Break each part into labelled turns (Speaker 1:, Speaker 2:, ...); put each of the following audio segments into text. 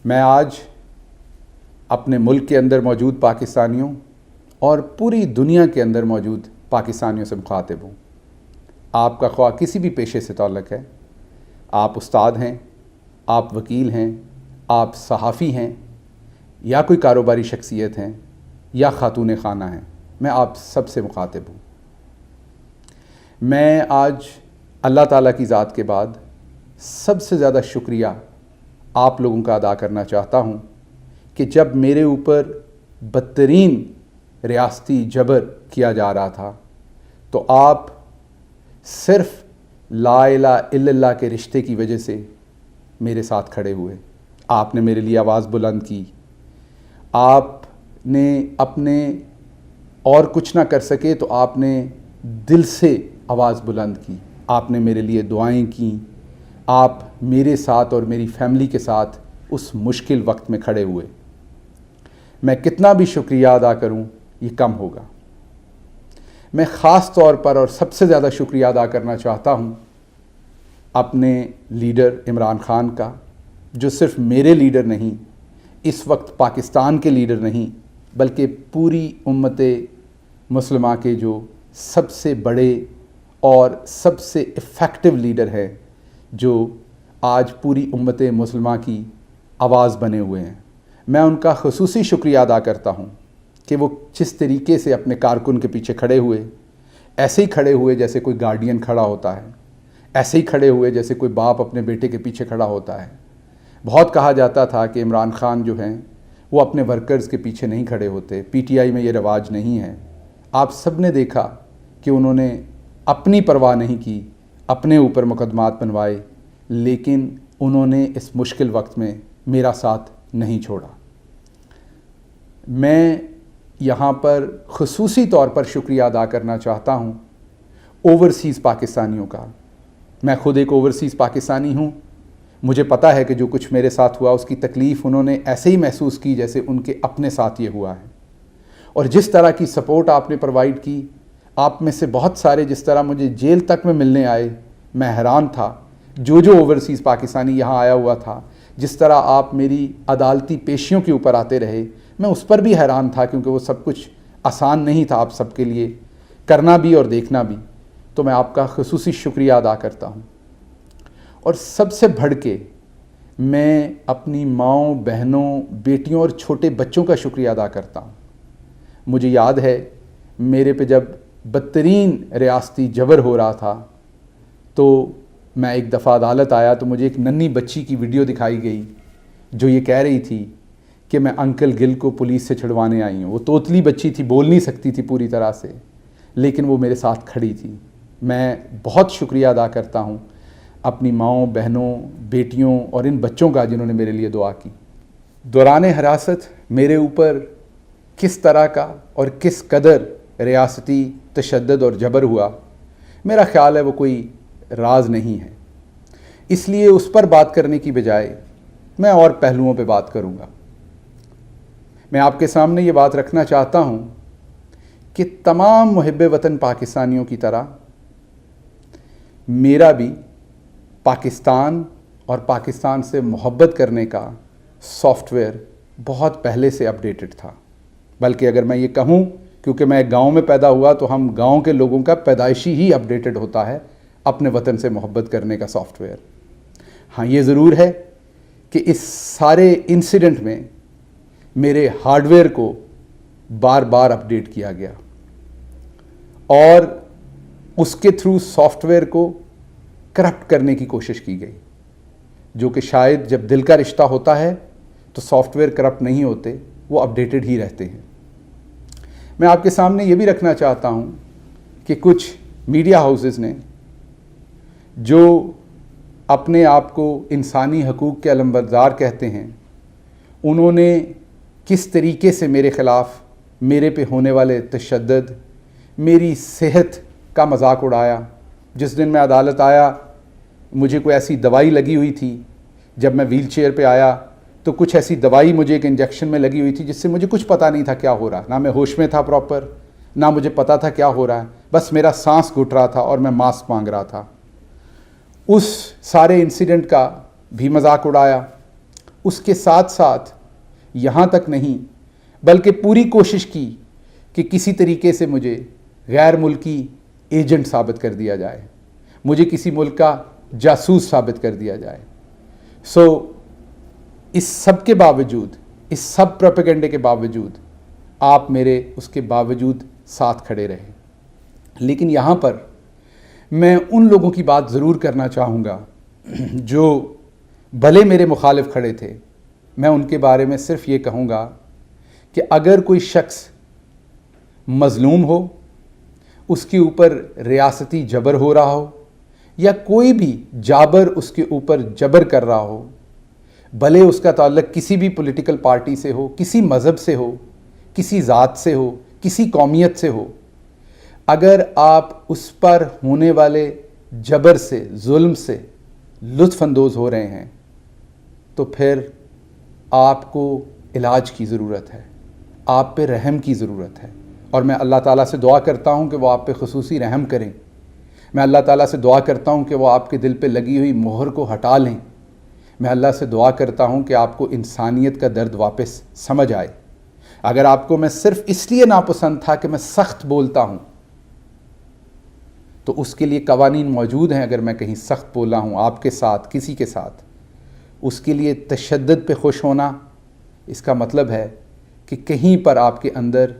Speaker 1: میں آج اپنے ملک کے اندر موجود پاکستانیوں اور پوری دنیا کے اندر موجود پاکستانیوں سے مخاطب ہوں۔ آپ کا خواہ کسی بھی پیشے سے تعلق ہے، آپ استاد ہیں، آپ وکیل ہیں، آپ صحافی ہیں، یا کوئی کاروباری شخصیت ہیں، یا خاتون خانہ ہیں، میں آپ سب سے مخاطب ہوں۔ میں آج اللہ تعالیٰ کی ذات کے بعد سب سے زیادہ شکریہ آپ لوگوں کا ادا کرنا چاہتا ہوں کہ جب میرے اوپر بدترین ریاستی جبر کیا جا رہا تھا تو آپ صرف لا الہ الا اللہ کے رشتے کی وجہ سے میرے ساتھ کھڑے ہوئے۔ آپ نے میرے لیے آواز بلند کی، آپ نے اپنے اور کچھ نہ کر سکے تو آپ نے دل سے آواز بلند کی، آپ نے میرے لیے دعائیں کیں، آپ میرے ساتھ اور میری فیملی کے ساتھ اس مشکل وقت میں کھڑے ہوئے۔ میں کتنا بھی شکریہ ادا کروں یہ کم ہوگا۔ میں خاص طور پر اور سب سے زیادہ شکریہ ادا کرنا چاہتا ہوں اپنے لیڈر عمران خان کا، جو صرف میرے لیڈر نہیں، اس وقت پاکستان کے لیڈر نہیں، بلکہ پوری امت مسلمہ کے جو سب سے بڑے اور سب سے ایفیکٹو لیڈر ہیں، جو آج پوری امت مسلمہ کی آواز بنے ہوئے ہیں۔ میں ان کا خصوصی شکریہ ادا کرتا ہوں کہ وہ جس طریقے سے اپنے کارکن کے پیچھے کھڑے ہوئے، ایسے ہی کھڑے ہوئے جیسے کوئی گارڈین کھڑا ہوتا ہے، ایسے ہی کھڑے ہوئے جیسے کوئی باپ اپنے بیٹے کے پیچھے کھڑا ہوتا ہے۔ بہت کہا جاتا تھا کہ عمران خان جو ہیں وہ اپنے ورکرز کے پیچھے نہیں کھڑے ہوتے، پی ٹی آئی میں یہ رواج نہیں ہے۔ آپ سب نے دیکھا کہ انہوں نے اپنی پرواہ نہیں کی، اپنے اوپر مقدمات بنوائے، لیکن انہوں نے اس مشکل وقت میں میرا ساتھ نہیں چھوڑا۔ میں یہاں پر خصوصی طور پر شکریہ ادا کرنا چاہتا ہوں اوورسیز پاکستانیوں کا۔ میں خود ایک اوورسیز پاکستانی ہوں۔ مجھے پتہ ہے کہ جو کچھ میرے ساتھ ہوا اس کی تکلیف انہوں نے ایسے ہی محسوس کی جیسے ان کے اپنے ساتھ یہ ہوا ہے، اور جس طرح کی سپورٹ آپ نے پرووائڈ کی، آپ میں سے بہت سارے جس طرح مجھے جیل تک میں ملنے آئے، میں حیران تھا۔ جو اوورسیز پاکستانی یہاں آیا ہوا تھا، جس طرح آپ میری عدالتی پیشیوں کے اوپر آتے رہے، میں اس پر بھی حیران تھا، کیونکہ وہ سب کچھ آسان نہیں تھا آپ سب کے لیے کرنا بھی اور دیکھنا بھی۔ تو میں آپ کا خصوصی شکریہ ادا کرتا ہوں، اور سب سے بڑھ کے میں اپنی ماؤں، بہنوں، بیٹیوں اور چھوٹے بچوں کا شکریہ ادا کرتا ہوں۔ مجھے یاد ہے میرے پہ جب بدترین ریاستی جبر ہو رہا تھا تو میں ایک دفعہ عدالت آیا تو مجھے ایک ننھی بچی کی ویڈیو دکھائی گئی جو یہ کہہ رہی تھی کہ میں انکل گل کو پولیس سے چھڑوانے آئی ہوں۔ وہ توتلی بچی تھی، بول نہیں سکتی تھی پوری طرح سے، لیکن وہ میرے ساتھ کھڑی تھی۔ میں بہت شکریہ ادا کرتا ہوں اپنی ماؤں، بہنوں، بیٹیوں اور ان بچوں کا جنہوں نے میرے لیے دعا کی۔ دوران حراست میرے اوپر کس طرح کا اور کس قدر ریاستی تشدد اور جبر ہوا، میرا خیال ہے وہ کوئی راز نہیں ہے۔ اس لیے اس پر بات کرنے کی بجائے میں اور پہلوؤں پہ بات کروں گا۔ میں آپ کے سامنے یہ بات رکھنا چاہتا ہوں کہ تمام محب وطن پاکستانیوں کی طرح میرا بھی پاکستان اور پاکستان سے محبت کرنے کا سافٹ ویئر بہت پہلے سے اپڈیٹڈ تھا، بلکہ اگر میں یہ کہوں، کیونکہ میں گاؤں میں پیدا ہوا تو ہم گاؤں کے لوگوں کا پیدائشی ہی اپڈیٹڈ ہوتا ہے اپنے وطن سے محبت کرنے کا سافٹ ویئر۔ ہاں، یہ ضرور ہے کہ اس سارے انسیڈنٹ میں میرے ہارڈ ویئر کو بار بار اپڈیٹ کیا گیا، اور اس کے تھرو سافٹ ویئر کو کرپٹ کرنے کی کوشش کی گئی، جو کہ شاید جب دل کا رشتہ ہوتا ہے تو سافٹ ویئر کرپٹ نہیں ہوتے، وہ اپڈیٹڈ ہی رہتے ہیں۔ میں آپ کے سامنے یہ بھی رکھنا چاہتا ہوں کہ کچھ میڈیا ہاؤسز نے جو اپنے آپ کو انسانی حقوق کے علمبردار کہتے ہیں، انہوں نے کس طریقے سے میرے خلاف، میرے پہ ہونے والے تشدد، میری صحت کا مذاق اڑایا۔ جس دن میں عدالت آیا مجھے کوئی ایسی دوائی لگی ہوئی تھی، جب میں ویل چیئر پہ آیا تو کچھ ایسی دوائی مجھے ایک انجیکشن میں لگی ہوئی تھی جس سے مجھے کچھ پتہ نہیں تھا کیا ہو رہا، نہ میں ہوش میں تھا پراپر، نہ مجھے پتہ تھا کیا ہو رہا ہے، بس میرا سانس گھٹ رہا تھا اور میں ماسک مانگ رہا تھا۔ اس سارے انسیڈنٹ کا بھی مذاق اڑایا، اس کے ساتھ ساتھ یہاں تک نہیں بلکہ پوری کوشش کی کہ کسی طریقے سے مجھے غیر ملکی ایجنٹ ثابت کر دیا جائے، مجھے کسی ملک کا جاسوس ثابت کر دیا جائے۔ اس سب کے باوجود، اس سب پروپیگنڈے کے باوجود آپ میرے اس کے باوجود ساتھ کھڑے رہے۔ لیکن یہاں پر میں ان لوگوں کی بات ضرور کرنا چاہوں گا جو بھلے میرے مخالف کھڑے تھے۔ میں ان کے بارے میں صرف یہ کہوں گا کہ اگر کوئی شخص مظلوم ہو، اس کے اوپر ریاستی جبر ہو رہا ہو، یا کوئی بھی جابر اس کے اوپر جبر کر رہا ہو، بھلے اس کا تعلق کسی بھی پولیٹیکل پارٹی سے ہو، کسی مذہب سے ہو، کسی ذات سے ہو، کسی قومیت سے ہو، اگر آپ اس پر ہونے والے جبر سے، ظلم سے لطف اندوز ہو رہے ہیں تو پھر آپ کو علاج کی ضرورت ہے، آپ پہ رحم کی ضرورت ہے۔ اور میں اللہ تعالیٰ سے دعا کرتا ہوں کہ وہ آپ پہ خصوصی رحم کریں۔ میں اللہ تعالیٰ سے دعا کرتا ہوں کہ وہ آپ کے دل پہ لگی ہوئی مہر کو ہٹا لیں۔ میں اللہ سے دعا کرتا ہوں کہ آپ کو انسانیت کا درد واپس سمجھ آئے۔ اگر آپ کو میں صرف اس لیے ناپسند تھا کہ میں سخت بولتا ہوں تو اس کے لیے قوانین موجود ہیں۔ اگر میں کہیں سخت بولا ہوں آپ کے ساتھ، کسی کے ساتھ، اس کے لیے تشدد پہ خوش ہونا، اس کا مطلب ہے کہ کہیں پر آپ کے اندر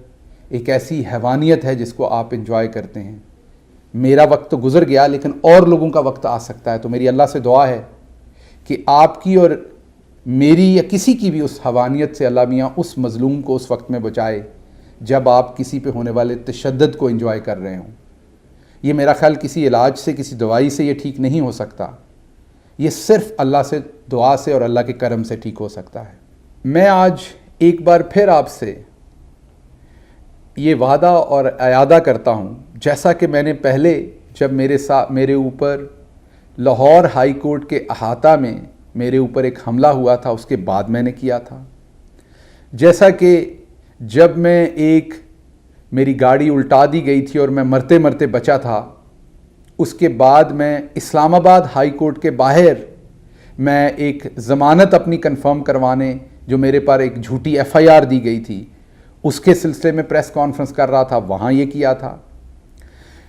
Speaker 1: ایک ایسی حیوانیت ہے جس کو آپ انجوائے کرتے ہیں۔ میرا وقت تو گزر گیا، لیکن اور لوگوں کا وقت آ سکتا ہے۔ تو میری اللہ سے دعا ہے کہ آپ کی اور میری یا کسی کی بھی اس حیوانیت سے اللہ میاں اس مظلوم کو اس وقت میں بچائے جب آپ کسی پہ ہونے والے تشدد کو انجوائے کر رہے ہوں۔ یہ میرا خیال کسی علاج سے، کسی دوائی سے یہ ٹھیک نہیں ہو سکتا۔ یہ صرف اللہ سے دعا سے اور اللہ کے کرم سے ٹھیک ہو سکتا ہے۔ میں آج ایک بار پھر آپ سے یہ وعدہ اور اعادہ کرتا ہوں، جیسا کہ میں نے پہلے جب میرے اوپر لاہور ہائی کورٹ کے احاطہ میں میرے اوپر ایک حملہ ہوا تھا، اس کے بعد میں نے کیا تھا۔ جیسا کہ جب میں میری گاڑی الٹا دی گئی تھی اور میں مرتے مرتے بچا تھا، اس کے بعد میں اسلام آباد ہائی کورٹ کے باہر میں ایک ضمانت اپنی کنفرم کروانے، جو میرے پر ایک جھوٹی FIR دی گئی تھی، اس کے سلسلے میں پریس کانفرنس کر رہا تھا، وہاں یہ کیا تھا۔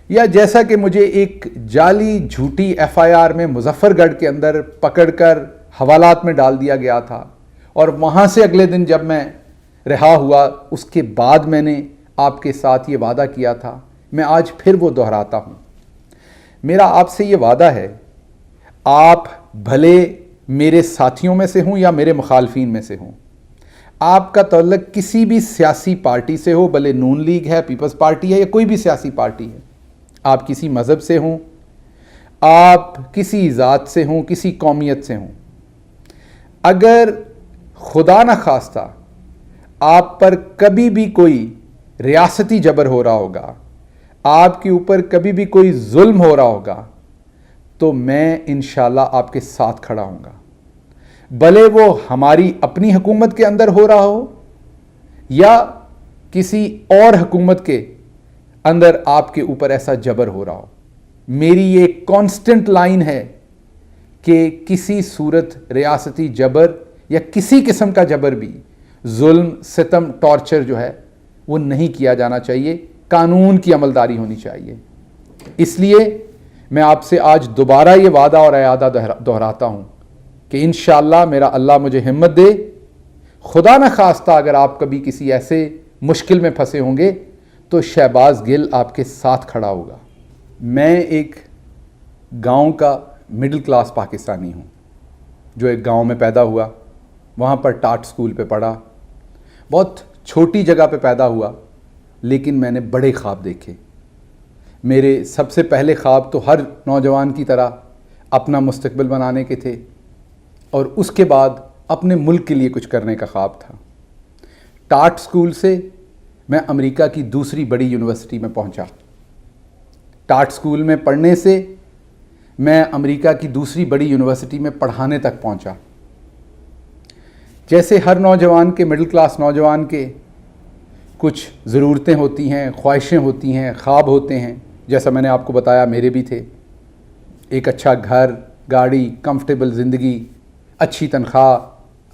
Speaker 1: یا جیسا کہ مجھے ایک جعلی جھوٹی FIR میں مظفر گڑھ کے اندر پکڑ کر حوالات میں ڈال دیا گیا تھا، اور وہاں سے اگلے دن جب میں رہا ہوا، اس کے بعد میں نے آپ کے ساتھ یہ وعدہ کیا تھا، میں آج پھر وہ دہراتا ہوں۔ میرا آپ سے یہ وعدہ ہے، آپ بھلے میرے ساتھیوں میں سے ہوں یا میرے مخالفین میں سے ہوں، آپ کا تعلق کسی بھی سیاسی پارٹی سے ہو، بھلے نون لیگ ہے، پیپلز پارٹی ہے، یا کوئی بھی سیاسی پارٹی ہے، آپ کسی مذہب سے ہوں، آپ کسی ذات سے ہوں، کسی قومیت سے ہوں، اگر خدا نخواستہ آپ پر کبھی بھی کوئی ریاستی جبر ہو رہا ہوگا، آپ کے اوپر کبھی بھی کوئی ظلم ہو رہا ہوگا، تو میں انشاءاللہ آپ کے ساتھ کھڑا ہوں گا، بھلے وہ ہماری اپنی حکومت کے اندر ہو رہا ہو یا کسی اور حکومت کے اندر آپ کے اوپر ایسا جبر ہو رہا ہو۔ میری یہ کانسٹنٹ لائن ہے کہ کسی صورت ریاستی جبر یا کسی قسم کا جبر بھی، ظلم، ستم، ٹارچر جو ہے وہ نہیں کیا جانا چاہیے، قانون کی عملداری ہونی چاہیے۔ اس لیے میں آپ سے آج دوبارہ یہ وعدہ اور اعادہ دہراتا ہوں کہ انشاءاللہ میرا اللہ مجھے ہمت دے، خدا نخواستہ اگر آپ کبھی کسی ایسے مشکل میں پھنسے ہوں گے تو شہباز گل آپ کے ساتھ کھڑا ہوگا۔ میں ایک گاؤں کا مڈل کلاس پاکستانی ہوں جو ایک گاؤں میں پیدا ہوا، وہاں پر ٹاٹ سکول پہ پڑھا، بہت چھوٹی جگہ پہ پیدا ہوا، لیکن میں نے بڑے خواب دیکھے۔ میرے سب سے پہلے خواب تو ہر نوجوان کی طرح اپنا مستقبل بنانے کے تھے، اور اس کے بعد اپنے ملک کے لیے کچھ کرنے کا خواب تھا۔ ٹاٹ سکول سے میں امریکہ کی دوسری بڑی یونیورسٹی میں پہنچا۔ ٹاٹ سکول میں پڑھنے سے میں امریکہ کی دوسری بڑی یونیورسٹی میں پڑھانے تک پہنچا۔ جیسے ہر نوجوان کے، مڈل کلاس نوجوان کے کچھ ضرورتیں ہوتی ہیں، خواہشیں ہوتی ہیں، خواب ہوتے ہیں، جیسا میں نے آپ کو بتایا میرے بھی تھے۔ ایک اچھا گھر، گاڑی، کمفرٹیبل زندگی، اچھی تنخواہ،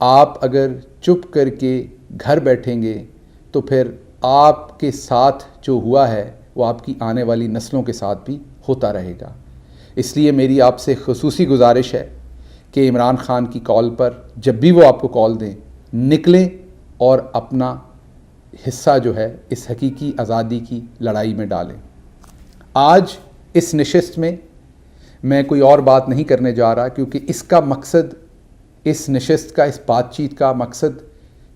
Speaker 1: آپ اگر چپ کر کے گھر بیٹھیں گے تو پھر آپ کے ساتھ جو ہوا ہے وہ آپ کی آنے والی نسلوں کے ساتھ بھی ہوتا رہے گا۔ اس لیے میری آپ سے خصوصی گزارش ہے کہ عمران خان کی کال پر جب بھی وہ آپ کو کال دیں نکلیں اور اپنا حصہ جو ہے اس حقیقی آزادی کی لڑائی میں ڈالیں۔ آج اس نشست میں کوئی اور بات نہیں کرنے جا رہا، کیونکہ اس کا مقصد، اس نشست کا، اس بات چیت کا مقصد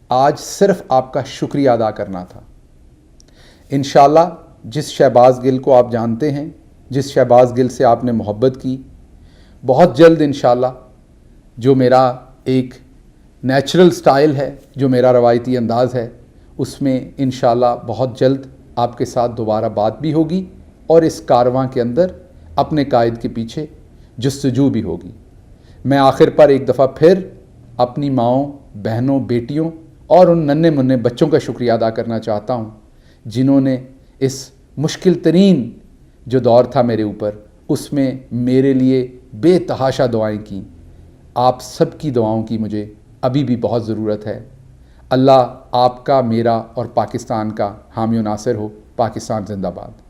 Speaker 1: آج صرف آپ کا شکریہ ادا کرنا تھا۔ انشاءاللہ جس شہباز گل کو آپ جانتے ہیں، جس شہباز گل سے آپ نے محبت کی، بہت جلد انشاءاللہ جو میرا ایک نیچرل سٹائل ہے، جو میرا روایتی انداز ہے، اس میں انشاءاللہ بہت جلد آپ کے ساتھ دوبارہ بات بھی ہوگی اور اس کارواں کے اندر اپنے قائد کے پیچھے جستجو بھی ہوگی۔ میں آخر پر ایک دفعہ پھر اپنی ماؤں، بہنوں، بیٹیوں اور ان ننھے منھے بچوں کا شکریہ ادا کرنا چاہتا ہوں جنہوں نے اس مشکل ترین جو دور تھا میرے اوپر، اس میں میرے لیے بے تحاشا دعائیں کیں۔ آپ سب کی دعاؤں کی مجھے ابھی بھی بہت ضرورت ہے۔ اللہ آپ کا، میرا اور پاکستان کا حامی و ناصر ہو۔ پاکستان زندہ باد۔